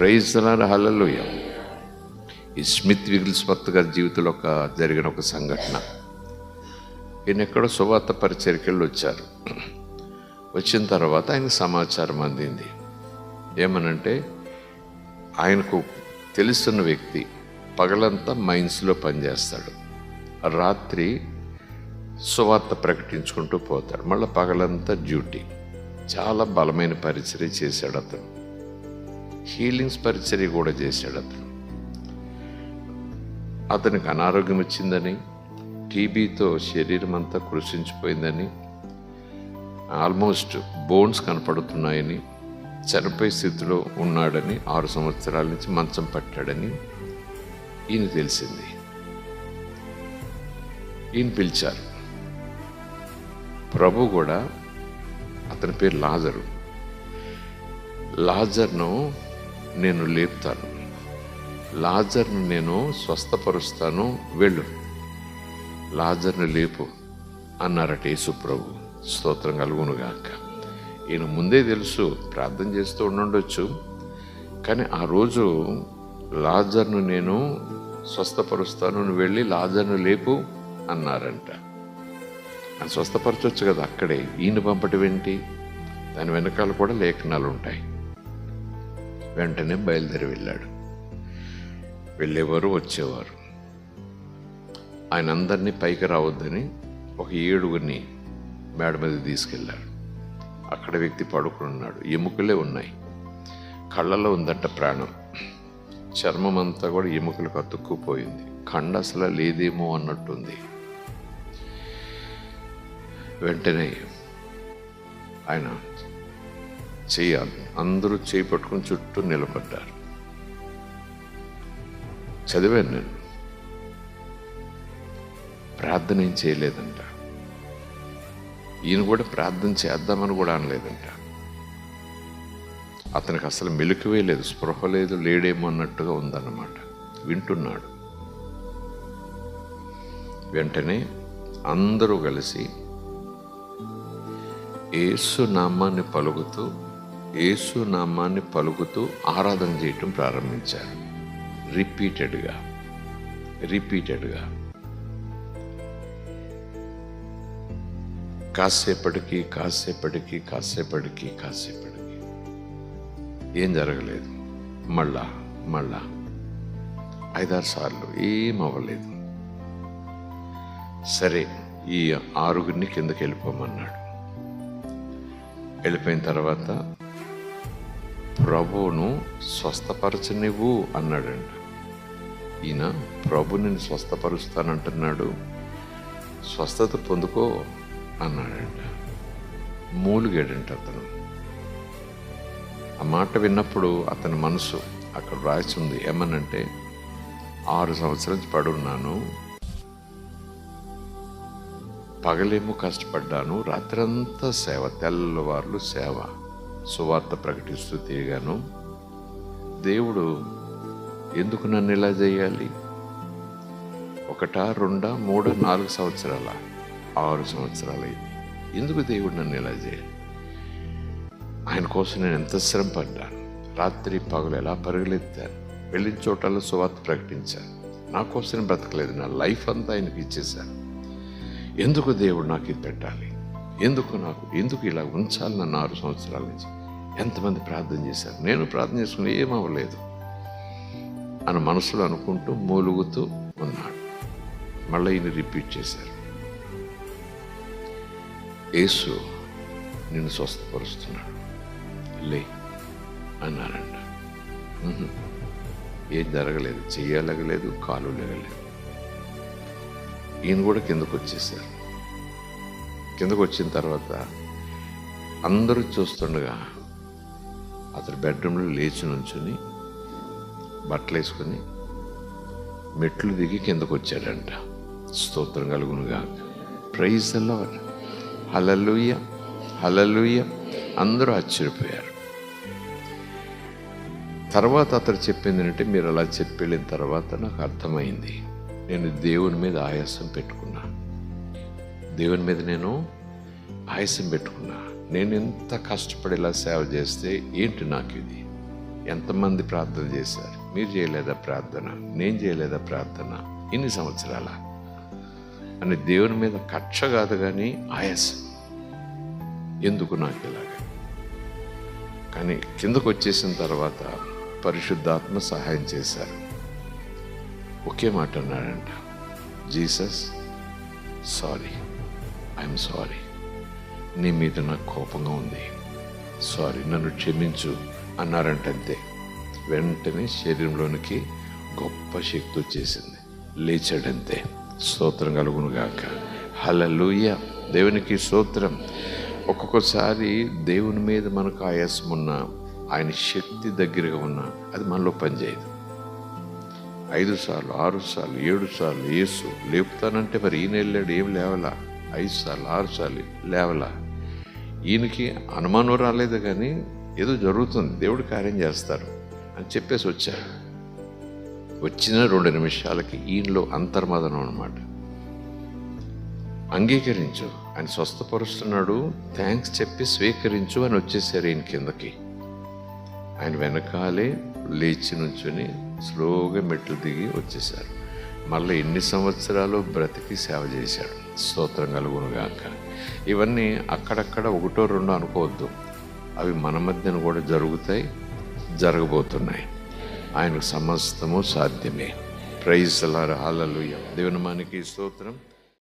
Praise the lord, హల్లెలూయా. ఈ Smith విగిల్స్వర్త్ గారి జీవితంలో జరిగిన ఒక సంఘటన. ఈయన ఎక్కడో సువార్త పరిచర్యకెళ్ళి వచ్చారు. వచ్చిన తర్వాత ఆయనకు సమాచారం అందింది. ఏమనంటే ఆయనకు తెలుస్తున్న వ్యక్తి పగలంతా మైన్స్లో పనిచేస్తాడు, రాత్రి సువార్త ప్రకటించుకుంటూ పోతాడు, మళ్ళీ పగలంతా డ్యూటీ. చాలా బలమైన పరిచర్య చేశాడు అతను. హీలింగ్స్ పరిచర్య కూడా చేశాడు అతను. అతనికి అనారోగ్యం వచ్చిందని, టీబీతో శరీరం అంతా కృషించిపోయిందని, ఆల్మోస్ట్ బోన్స్ కనపడుతున్నాయని, చనిపోయే స్థితిలో ఉన్నాడని, 6 సంవత్సరాల నుంచి మంచం పట్టాడని ఈయన తెలిసింది. ఈయన పిలిచారు. ప్రభు కూడా, అతని పేరు లాజరు, లాజర్ను నేను లేపుతాను, లాజర్ను నేను స్వస్థపరుస్తాను, వెళ్ళు, లాజర్ను లేపు అన్నారట యేసు ప్రభు. స్తోత్రం కలుగునుగాక. ఈయన ముందే తెలుసు, ప్రార్థన చేస్తూ ఉండొచ్చు, కానీ ఆ రోజు లాజర్ను నేను స్వస్థపరుస్తాను, నువ్వు వెళ్ళి లాజర్ను లేపు అన్నారంట. అని స్వస్థపరచవచ్చు కదా అక్కడే, ఈయన పంపటం ఏంటి? దాని వెనకాల కూడా లేఖనాలు ఉంటాయి. వెంటనే బయలుదేరి వెళ్ళాడు. వెళ్ళేవారు, వచ్చేవారు. ఆయన అందరినీ పైకి రావద్దని ఒక 7గురిని మేడ మీద తీసుకెళ్ళాడు. అక్కడ వ్యక్తి పడుకుని ఉన్నాడు. ఎముకలే ఉన్నాయి, కళ్ళలో ఉందట ప్రాణం, చర్మం అంతా కూడా ఎముకలకు అతుక్కుపోయింది, కండ అసలు లేదేమో అన్నట్టుంది. వెంటనే ఆయన చేయాలి, అందరూ చేయి పట్టుకుని చుట్టూ నిలబడ్డారు. చదివాను నేను. ప్రార్థన ఏం చేయలేదంట. ఈయన కూడా ప్రార్థన చేద్దామని కూడా అనలేదంట. అతనికి అసలు మెలకువే లేదు, స్పృహ లేదు, లేడేమో అన్నట్టుగా ఉందన్నమాట. వింటున్నాడు. వెంటనే అందరూ కలిసి యేసు నామాన్ని పలుకుతూ ఆరాధన చేయటం ప్రారంభించారు. రిపీటెడ్గా కాసేపటికి ఏం జరగలేదు. మళ్ళా 5-6 సార్లు ఏం అవ్వలేదు. సరే, ఈ 6గురిని కిందకి వెళ్ళిపోమన్నాడు. వెళ్ళిపోయిన తర్వాత ప్రభువును స్వస్థపరచనివ్వు అన్నాడంట. ఈయన ప్రభు నిన్ను స్వస్థపరుస్తానంటున్నాడు, స్వస్థత పొందుకో అన్నాడంట. మూలిగాడంట అతను. ఆ మాట విన్నప్పుడు అతని మనసు అక్కడ రాసి ఉంది. ఏమనంటే 6 సంవత్సరాల నుంచి పడున్నాను, పగలేమో కష్టపడ్డాను, రాత్రంతా సేవ, తెల్లవార్లు సేవ, సువార్త ప్రకటిస్తూ తిరిగాను. దేవుడు ఎందుకు నన్ను ఇలా చేయాలి? 1, 2, 3, 4 సంవత్సరాల, 6 సంవత్సరాలు అయింది. ఎందుకు దేవుడు నన్ను ఇలా చేయాలి? ఆయన కోసం నేను ఎంత శ్రమ పడ్డాను, రాత్రి పగలు ఎలా పరుగులెత్తాను, వెళ్ళిన చోటల్లో సువార్త ప్రకటించాను. నా కోసం బ్రతకలేదు, నా లైఫ్ అంతా ఆయనకి ఇచ్చేశాను. ఎందుకు దేవుడు నాకు ఇది పెట్టాలి? ఎందుకు ఇలా ఉంచాలి నన్ను? 6 సంవత్సరాల నుంచి ఎంతమంది ప్రార్థన చేశారు, నేను ప్రార్థన చేసుకుని ఏమవ్వలేదు అని మనసులో అనుకుంటూ మూలుగుతూ ఉన్నాడు. మళ్ళీ ఈయన రిపీట్ చేశారు, యేసు నిన్ను స్వస్థపరుస్తున్నాడు, లే అన్నారంట. ఏం జరగలేదు, చెయ్యలేగలేదు, కాలు లేగలేదు. ఈయన కూడా కిందకు వచ్చేసారు. కిందకు వచ్చిన తర్వాత అందరూ చూస్తుండగా అతను బెడ్రూమ్లో లేచి నుంచుని బట్టలు వేసుకొని మెట్లు దిగి కిందకు వచ్చాడంట. స్తోత్రం కలుగునుగా. ప్రైజ్ ది లార్డ్, హల్లెలూయా, హల్లెలూయా. అందరూ ఆశ్చర్యపోయారు. తర్వాత అతడు చెప్పింది ఏంటంటే, మీరు అలా చెప్పి వెళ్ళిన తర్వాత నాకు అర్థమైంది, నేను దేవుని మీద ఆయాసం పెట్టుకున్నా, దేవుని మీద నేను ఆయాసం పెట్టుకున్నా. నేను ఎంత కష్టపడి ఇలా సేవ చేస్తే ఏంటి నాకు ఇది, ఎంతమంది ప్రార్థన చేశారు? మీరు చేయలేదా ప్రార్థన? నేను చేయలేదా ప్రార్థన? ఇన్ని సంవత్సరాల అని దేవుని మీద కక్ష కాదు, కానీ ఆయాసం. ఎందుకు నాకు ఇలాగ? కానీ కిందకు వచ్చేసిన తర్వాత పరిశుద్ధాత్మ సహాయం చేశారు. ఒకే మాట అన్నాడంట, జీసస్ సారీ, ఐఎమ్ సారీ, నీ మీద నాకు కోపంగా ఉంది, సారీ, నన్ను క్షమించు అన్నారంట. అంతే, వెంటనే శరీరంలోనికి గొప్ప శక్తి వచ్చేసింది, లేచాడంతే. స్తోత్రం కలుగును గాక. హల్లెలూయా, దేవునికి స్తోత్రం. ఒక్కొక్కసారి దేవుని మీద మనకు ఆయాసం ఉన్నా, ఆయన శక్తి దగ్గరగా ఉన్నా అది మనలో పనిచేయదు. 5 సార్లు 6 సార్లు 7 సార్లు యేసు లేపుతానంటే మరి ఈయన వెళ్ళాడు, ఏం లేవలా. 5 సార్లు 6 సార్లు లేవలా. ఈయనకి అనుమానం రాలేదు, కానీ ఏదో జరుగుతుంది, దేవుడు కార్యం చేస్తారు అని చెప్పేసి వచ్చారు. వచ్చిన 2 నిమిషాలకి ఈయనలో అంతర్మదనం అన్నమాట. అంగీకరించు, ఆయన స్వస్థపరుస్తున్నాడు, థ్యాంక్స్ చెప్పి స్వీకరించు అని వచ్చేసారు ఈయన కిందకి. ఆయన వెనకాలే లేచి నుంచుని స్లోగా మెట్లు దిగి వచ్చేసారు. మళ్ళీ ఎన్ని సంవత్సరాలు బ్రతికి సేవ చేశాడు. స్తోత్రం కలుగును గాక. ఇవన్నీ అక్కడక్కడ 1 2 అనుకోవద్దు, అవి మన మధ్యన కూడా జరుగుతాయి, జరగబోతున్నాయి. ఆయనకు సమస్తము సాధ్యమే. Praise the lord. హల్లెలూయా. దేవుని మనకి స్తోత్రం.